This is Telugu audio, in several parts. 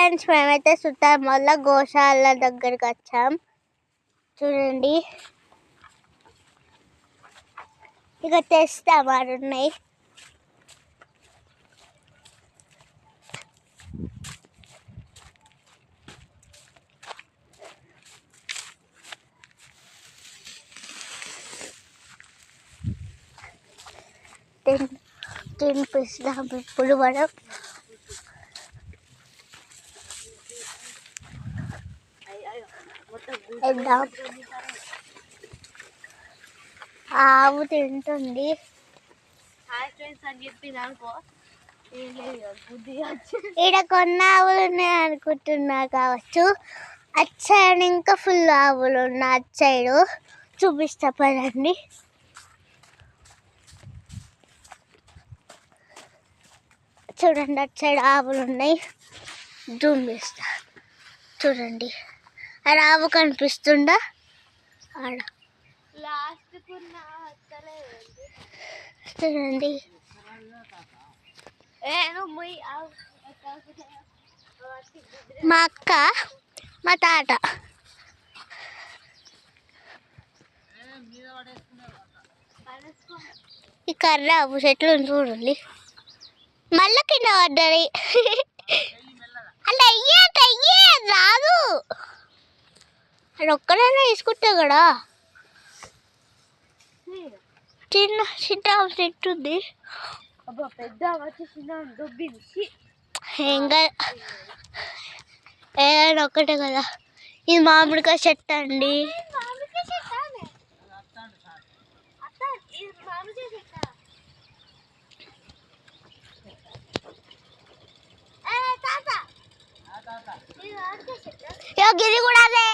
ఫ్రెండ్స్, మేమైతే సుతార్ వల్ల గోశాల దగ్గరికి వచ్చాం. చూడండి, ఇక తెస్తామారు ఉన్నాయి. తినిపిస్తాం ఇప్పుడు మనం. ఆవు తింటుంది. ఇక్కడ కొన్ని ఆవులు ఉన్నాయి అనుకుంటున్నా కావచ్చు. అటు సైడ్ ఇంకా ఫుల్ ఆవులు ఉన్నాయి. అటు సైడు చూపిస్తా పదండి. చూడండి, అటు సైడ్ ఆవులు ఉన్నాయి. జూమ్ చేస్తా చూడండి. ఆ ఆవు కనిపిస్తుందా ఆడ? చూడండి, మా అక్క, మా తాత. ఈ కర్ర ఆవు చెట్లు చూడండి, మళ్ళా కింద పడ్డది. అలా అయ్యే రాదు, అది ఒక్కడైనా తీసుకుంటా కూడా. చిన్న చిన్న చెట్టు ఉంది. పెద్ద ఏదైనా ఒక్కటే కదా. ఇది మామిడికాయ చెట్టు అండి. గిరి కూడా అదే.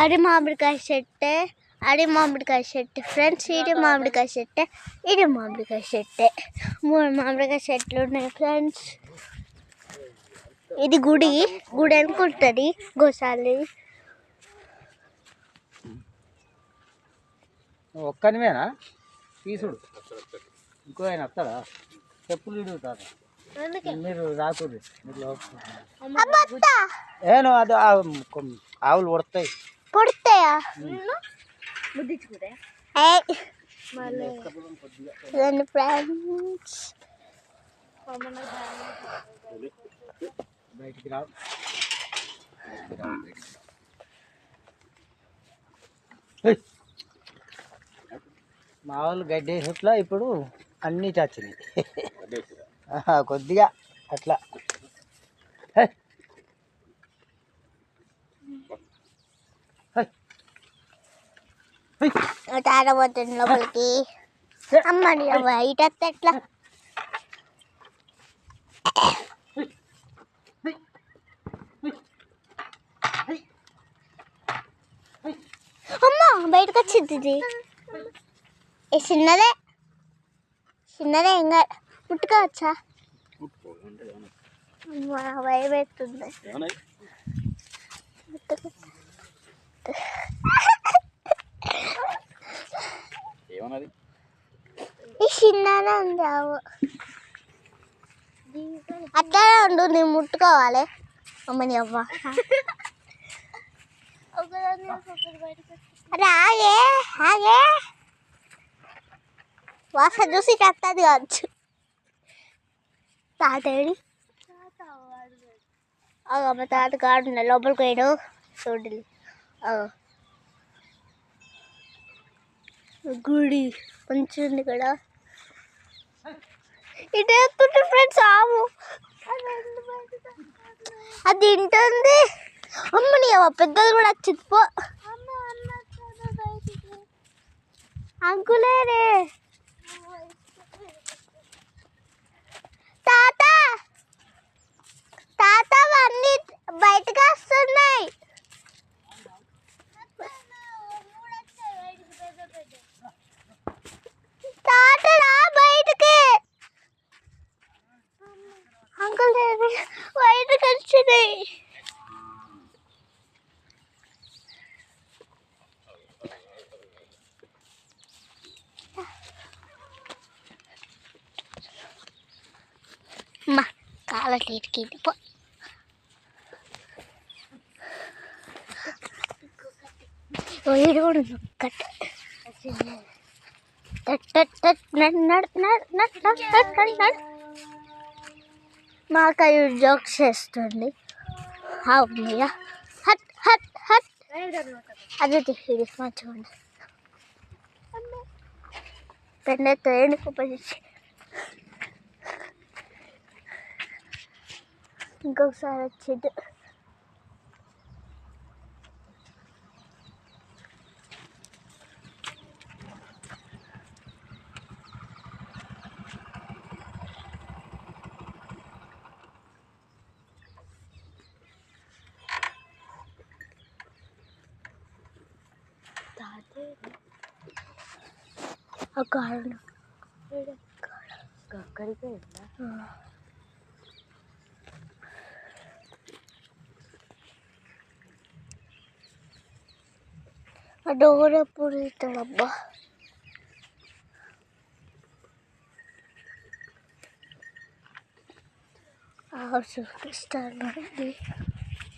అది మామిడికాయ చెట్టే, అది మామిడికాయ చెట్టు ఫ్రెండ్స్. ఇది మామిడికాయ చెట్టే, ఇది మామిడికాయ చెట్టే. 3 మామిడికాయ చెట్లు ఉన్నాయి ఫ్రెండ్స్. ఇది గుడి అనుకుంటుంది గోశాల. ఒక్కనివేనా తీసుడు? ఇంకో ఆయన వస్తాడా? చెప్పులు ఇడుగుతాడు. మీరు రాకూడదు. ఏను అది ఆవులు పొడతాయి. పొడతాయా? ఫ్రెండ్స్, బయటికి రావు. మా వాళ్ళు గడ్డి వేసేట్లా ఇప్పుడు అన్నీ చచ్చినాయి. కొద్దిగా అట్లా. తాడబోతుంది లోపలికి. అమ్మని ఇటు వస్తే ఎట్లా? అమ్మా, బయటకు వచ్చింది. ఇది చిన్నదే ఇంకా ముట్టుకోవచ్చా? భయం అవుతుంది. ఈ చిన్ననే ఉంది ఆవు. అట్లానే ఉండు, నేను ముట్టుకోవాలి. అమ్మని అవ్వ రాగే ఆగే. వాసన చూసి కట్టది కావచ్చు. తాతేడి అమ్మ తాత కాడు లోపలికి పోయాడు. చూడండి, గుడి మంచిగా ఉంది ఇక్కడ. ఇటు వేస్తుంటే ఫ్రెండ్స్ ఆవు అది తింటుంది. అమ్మని పెద్దది కూడా వచ్చింది. పో అంకులేరే. తాత తాత అవన్నీ బయటకు వస్తున్నాయి. తాత రా బయటకి. అంకుల్ బయటకు వచ్చినాయి. చాలా ఇరికింది పో. వీడు కూడా ఒక్కటే మాకు అవి జోక్స్ చేస్తుంది. అమ్మయ్య హట్ హట్ హట్ అదే ఇది మంచిగా ఉంది. పెండతో ఎండుకోపోయి ఇంకొకసారి వచ్చింది. అక్కడికి ఆ డోర్ ఎప్పుడు ఇస్తాడబ్బా. చూపిస్తాను.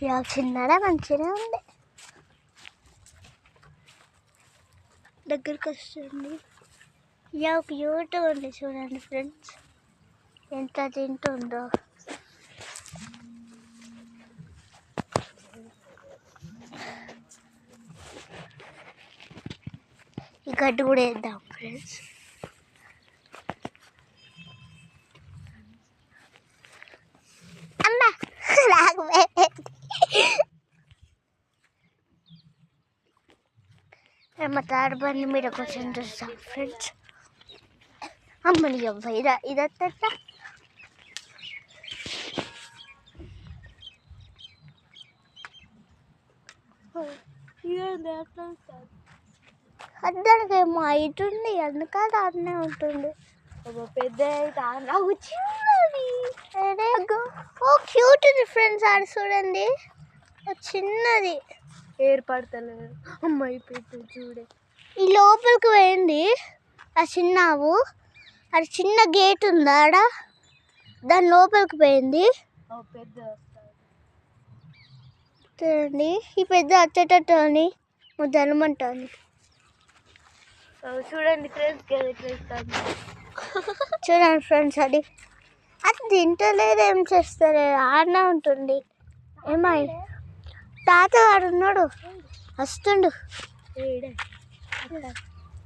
ఇక చిన్నడా మంచిగానే ఉంది. దగ్గరికి వస్తుంది. ఇక క్యూట్గా ఉంది చూడండి ఫ్రెండ్స్, ఎంత తింటుందో. ఈ గడ్డి కూడా వేద్దాం ఫ్రెండ్స్. అమ్మా రాకపోయింది. మా తాడు బండి మీద కూర్చొని చూస్తాం ఫ్రెండ్స్. అమ్మని ఇదా ఇదత్త అందరికేమో అవుతుంది, అందుకని అన్నే ఉంటుంది. పెద్ద చిన్నది ఓ క్యూట్ ఉంది ఫ్రెండ్స్. ఆడ చూడండి చిన్నది ఏర్పడతలేదు. అమ్మాయి పెద్ద చూడే ఈ లోపలికి పోయింది. ఆ చిన్నావు అది చిన్న గేట్ ఉందా ఆడ, దాని లోపలికి పోయింది. పెద్ద చూడండి ఈ పెద్ద వచ్చేటట్టు అని ధనమంటాను. చూడండి ఫ్రెండ్స్ చూడండి ఫ్రెండ్స్, అది అది తింటలేదు. ఏం చేస్తారు, ఆడనే ఉంటుంది. ఏమై తాతగాడు ఉన్నాడు, వస్తుండు.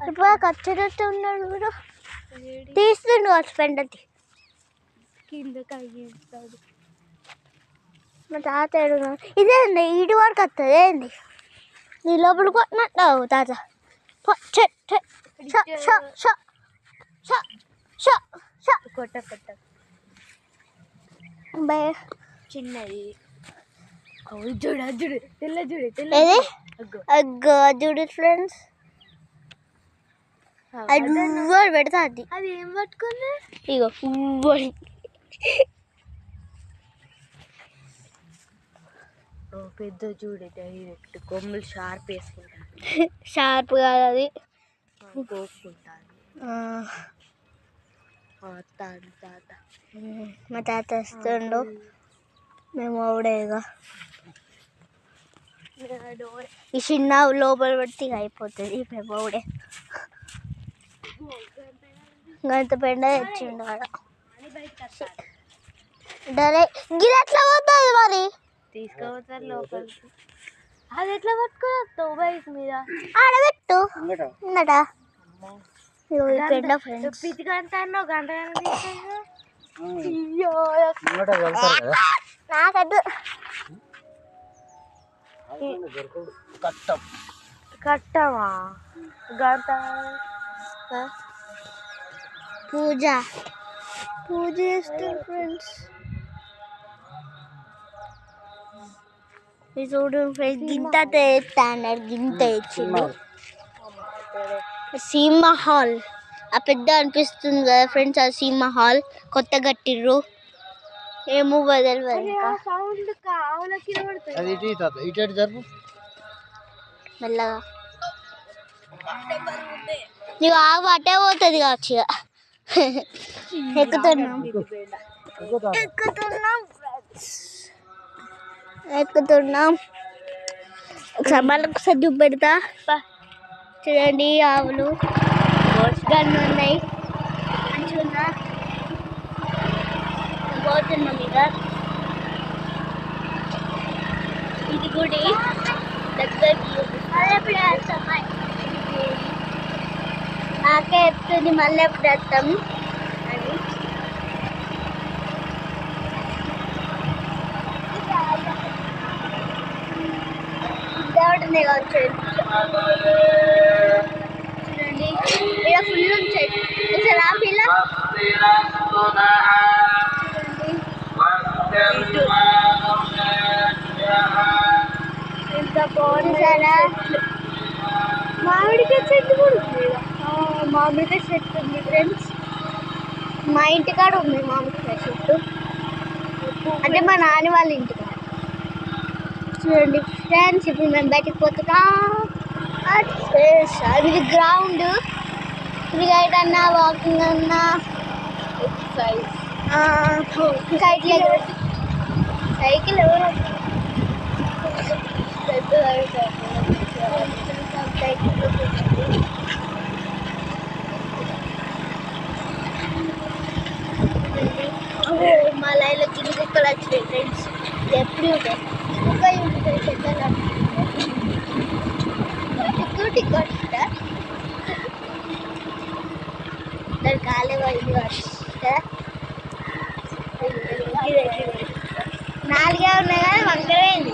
ఇప్పుడు వచ్చేటట్టు ఉన్నాడు కూడా, తీస్తుండు వచ్చి పెండతి కిందకి అయ్యిస్తాడు. మా తాత ఏడున్నాడు. ఇదేంది ఇటు వరకు వస్తుంది. ఏంది నీ లోపల కొట్టినట్టు తాత. కొట్ట కొట్ట చిన్నది చూడు చూడు తెల్ల చూడు తెల్ల అగ్గో చూడు ఫ్రెండ్స్, అది ఉవ్వడి పెడతా. అది ఏం పట్టుకుంది ఇగో ఉవ్వడి. పెద్ద చూడు డైరెక్ట్ కొమ్ములు షార్ప్ వేసుకుంటాను. షార్ప్ కాదు అది కోసుకుంటాను. తాత మా తాత వస్తుండు. మేము అవుడేగా ఈ చిన్న లోపల పెడితే అయిపోతుంది. మేము అవుడే గంత పెండ తెచ్చిండు ఆడ. డరే గిరి ఎట్లా పోతుంది మరి, తీసుకుపోతారు లోపలికి. అది ఎట్లా పట్టుకోవద్దు బైక్ మీద ఆడబెట్టు ఉన్నట. పెండ ఫ్రెండ్స్ నాకద్దు. కట్టమా గంట పూజ చేస్తారు ఫ్రెండ్స్. చూడు ఫ్రెండ్స్, గింత అన్నాడు, గింత ఇచ్చిండు. సీమా హాల్ ఆ పెద్ద అనిపిస్తుంది కదా ఫ్రెండ్స్, ఆ సీమా హాల్ కొత్త కట్టిర్రు. ఏమో తెలియదు. మెల్లగా నీకు ఆగు అట్టే పోతుంది కావచ్చు. ఇక ఎక్కుతున్నాం. ఎక్కుతున్నాం ఫ్రెండ్స్, ఎక్కుతున్నాం. ఒకసారి మళ్ళీ ఒకసారి చూపెడతా. చూడండి ఆవులు గన్ను ఉన్నాయి, మంచిగా పోతున్నాం. ఇక ఇది గుడి దగ్గరికి నాకే చెప్తుంది మళ్ళీ ఎప్పుడు వస్తాం అని. దేవుడిని వచ్చేది చూడండి, ఇక్కడ ఫుల్ ఉంచాయి. ఒకసారి ఆ పిల్ల ఎంత బాగుంటారా. మామిడికాయ చెట్టు కూడా ఉంది. మామిడికాయ చెట్టు ఉంది ఫ్రెండ్స్, మా ఇంటికాడ ఉంది మామిడికాయ చెట్టు, అంటే మా నాన్న వాళ్ళ ఇంటికాడ. చూడండి ఫ్రెండ్స్, ఇప్పుడు మేము బయటకు పోతున్నాం. ఇది గ్రౌండ్, క్రికెట్ అన్నా, వాకింగ్ అన్నా, సైకిల్ సైకిల్ ఎవరు మా లైన్లో గిన్నె కుక్కలు వచ్చినాయి ఫ్రెండ్స్. ఎప్పుడు ఉంటాయి కుక్క ఉంటాయి చెట్ల టికెట్ దాని కాలే వైద్యు వస్తే 4 ఉన్నాయి కానీ వంకరైంది.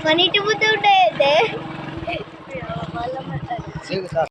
మన ఇంటి ముందు ఉంటాయి అయితే